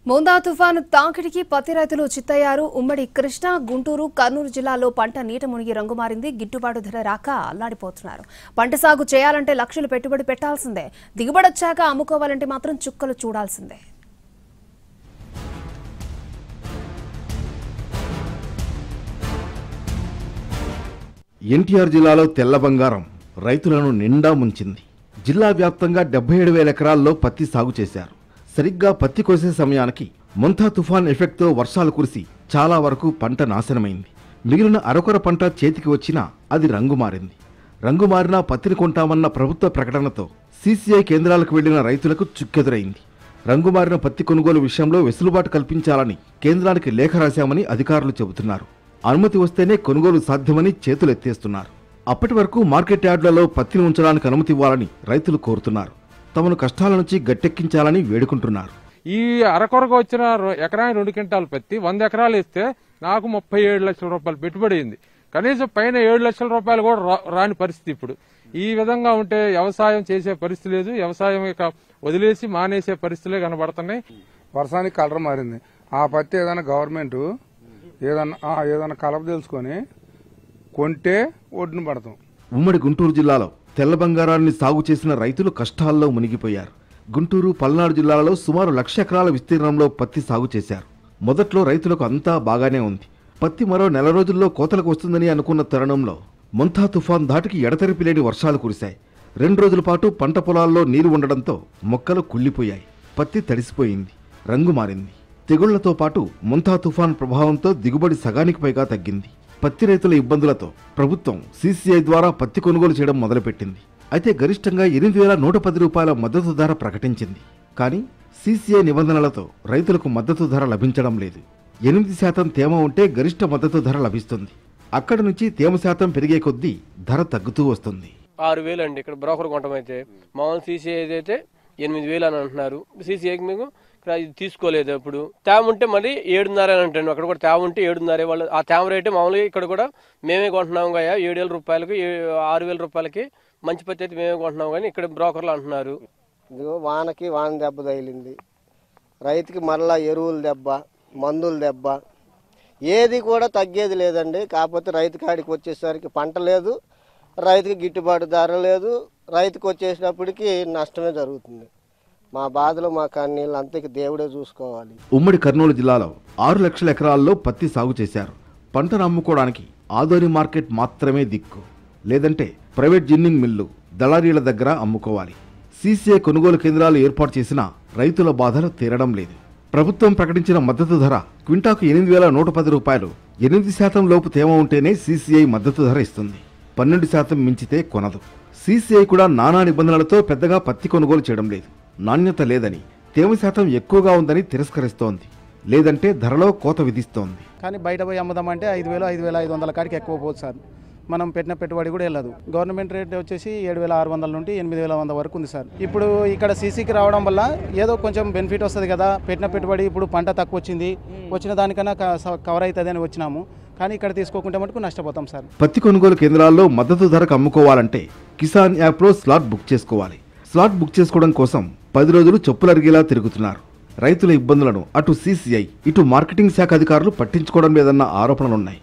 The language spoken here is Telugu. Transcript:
మోందా తుఫాను తాకిడికి పత్తి రైతులు చిత్తయ్యారు. ఉమ్మడి కృష్ణా, గుంటూరు, కర్నూలు జిల్లాలో పంట నీట మునిగి రంగుమారింది. గిట్టుబాటు ధర రాక అల్లాడిపోతున్నారు. పంట సాగు చేయాలంటే లక్షలు పెట్టుబడి పెట్టాల్సిందే. దిగుబడొచ్చాక అమ్ముకోవాలంటే మాత్రం చుక్కలు చూడాల్సిందే. ఎన్టీఆర్ జిల్లాలో తెల్ల బంగారం రైతులను నిండా ముంచింది. జిల్లా వ్యాప్తంగా 77,000 ఎకరాల్లో పత్తి సాగు చేశారు. సరిగ్గా పత్తి కోసే సమయానికి మొంతా తుఫాన్ ఎఫెక్ట్తో వర్షాలు కురిసి చాలా వరకు పంట నాశనమైంది. మిగిలిన అరకొర పంట చేతికి వచ్చినా అది రంగు మారింది. రంగు మారినా పత్తిని కొంటామన్న ప్రభుత్వ ప్రకటనతో సీసీఐ కేంద్రాలకు వెళ్లిన రైతులకు చుక్కెదురైంది. రంగు మారిన పత్తి కొనుగోలు విషయంలో వెసులుబాటు కల్పించాలని కేంద్రానికి లేఖ రాశామని అధికారులు చెబుతున్నారు. అనుమతి వస్తేనే కొనుగోలు సాధ్యమని చేతులెత్తేస్తున్నారు. అప్పటి వరకు మార్కెట్ యార్డులలో పత్తిని ఉంచడానికి అనుమతి ఇవ్వాలని రైతులు కోరుతున్నారు. తమను కష్టాల నుంచి గట్టెక్కించాలని వేడుకుంటున్నారు. ఈ అరకొరగా వచ్చిన ఎకరానికి 2 క్వింటాల పత్తి 100 ఎకరాలు ఇస్తే నాకు 37 లక్షల రూపాయలు పెట్టుబడి అయింది. కనీసం పైన 7 లక్షల రూపాయలు కూడా రాని పరిస్థితి. ఇప్పుడు ఈ విధంగా ఉంటే వ్యవసాయం చేసే పరిస్థితి లేదు. వ్యవసాయం ఇక వదిలేసి మానేసే పరిస్థితులే కనబడుతున్నాయి. వర్షానికి కలర్ మారింది. ఆ పత్తి ఏదైనా గవర్నమెంట్ ఏదైనా కలప తెలుసుకొని కొంటే ఒడ్డును పడతాం. ఉమ్మడి గుంటూరు జిల్లాలో తెల్ల బంగారాన్ని సాగు చేసిన రైతులు కష్టాల్లో మునిగిపోయారు. గుంటూరు, పల్నాడు జిల్లాలలో సుమారు 1,00,000 ఎకరాల విస్తీర్ణంలో పత్తి సాగు చేశారు. మొదట్లో రైతులకు అంతా బాగానే ఉంది. పత్తి మరో 4 రోజుల్లో కోతలకు వస్తుందని అనుకున్న తరుణంలో మొంతా తుఫాన్ ధాటికి ఎడతెరిపి లేని వర్షాలు కురిశాయి. 2 రోజుల పాటు పంట పొలాల్లో నీరు ఉండడంతో మొక్కలు కుళ్లిపోయాయి. పత్తి తడిసిపోయింది, రంగు మారింది. తెగుళ్లతో పాటు మొంతా తుఫాన్ ప్రభావంతో దిగుబడి సగానికి పైగా తగ్గింది. పత్తి రైతుల ఇబ్బందులతో ప్రభుత్వం సీసీఐ ద్వారా పత్తి కొనుగోలు చేయడం మొదలుపెట్టింది. అయితే గరిష్టంగా 8,110 రూపాయల మద్దతు ధర ప్రకటించింది. కానీ సీసీఐ నిబంధనలతో రైతులకు మద్దతు ధర లభించడం లేదు. 8% తేమ ఉంటే గరిష్ట మద్దతు ధర లభిస్తుంది. అక్కడి నుంచి తేమ శాతం పెరిగే కొద్దీ ధర తగ్గుతూ వస్తుంది. 6,000 అండి ఇక్కడ బ్రోకర్ కొంటాం. అయితే మామూలు సీసీఐ అయితే 8,000 అని అంటున్నారు. సీసీఐకి మీకు తీసుకోలేదు. ఇప్పుడు తేమ ఉంటే మరి 7.5 అని అంటాను. అక్కడ కూడా తేమ ఉంటే 7.5. వాళ్ళు ఆ తేమ రేటే మామూలుగా ఇక్కడ కూడా మేమే కొంటున్నాం కదా. 7,000 రూపాయలకి 6,000 రూపాయలకి మంచి పత్తి అయితే మేమే కొంటున్నాం. కానీ ఇక్కడ బ్రోకర్లు అంటున్నారు వానకి వాన దెబ్బ తగిలింది, రైతుకి మరలా ఎరువుల దెబ్బ, మందుల దెబ్బ, ఏది కూడా తగ్గేది లేదండి. కాకపోతే రైతు కాడికి వచ్చేసరికి పంట లేదు, రైతుకి గిట్టుబాటు ధర లేదు, రైతుకు వచ్చేసినప్పటికీ నష్టమే జరుగుతుంది. మా బాధలు మా కన్నీళ్ళు అంతకి దేవుడే చూసుకోవాలి. ఉమ్మడి కర్నూలు జిల్లాలో 6 లక్షల ఎకరాల్లో పత్తి సాగు చేశారు. పంటను అమ్ముకోవడానికి ఆదోని మార్కెట్ మాత్రమే దిక్కు. లేదంటే ప్రైవేట్ జిన్నింగ్ మిల్లు, దళారీల దగ్గర అమ్ముకోవాలి. సీసీఐ కొనుగోలు కేంద్రాలు ఏర్పాటు చేసినా రైతుల బాధలు తీరడం లేదు. ప్రభుత్వం ప్రకటించిన మద్దతు ధర క్వింటాకు 8,110 రూపాయలు. 8% లోపు తేమ ఉంటేనే సీసీఐ మద్దతు ధర ఇస్తుంది. 12% మించితే కొనదు. సీసీఐ కూడా నానా నిబంధనలతో పెద్దగా పత్తి కొనుగోలు చేయడం లేదు. నాణ్యత లేదని, తేమ శాతం ఎక్కువగా ఉందని తిరస్కరిస్తోంది. లేదంటే ధరలో కోత విధిస్తోంది. కానీ బయట పోయి అమ్ముదామంటే 5,000, 5,500 కాడికి ఎక్కువ పోదు సార్. మనం పెట్టిన పెట్టుబడి కూడా వెళ్ళదు. గవర్నమెంట్ రేట్ వచ్చేసి 7,600 నుండి 8,100 వరకు ఉంది సార్. ఇప్పుడు ఇక్కడ సీసీకి రావడం వల్ల ఏదో కొంచెం బెనిఫిట్ వస్తుంది కదా. పెట్టిన పెట్టుబడి ఇప్పుడు పంట తక్కువ వచ్చింది, వచ్చిన దానికన్నా కవర్ అవుతుంది అని వచ్చినాము. కానీ ఇక్కడ తీసుకోకుంటే మటుకు నష్టపోతాం సార్. పత్తి కొనుగోలు కేంద్రాల్లో మద్దతు ధరకు అమ్ముకోవాలంటే కిసాన్ యాప్లో స్లాట్ బుక్ చేసుకోవాలి. స్లాట్ బుక్ చేసుకోవడం కోసం 10 రోజులు చెప్పులరిగేలా తిరుగుతున్నారు. రైతుల ఇబ్బందులను అటు సీసీఐ, ఇటు మార్కెటింగ్ శాఖ అధికారులు పట్టించుకోవడం లేదన్న ఆరోపణలున్నాయి.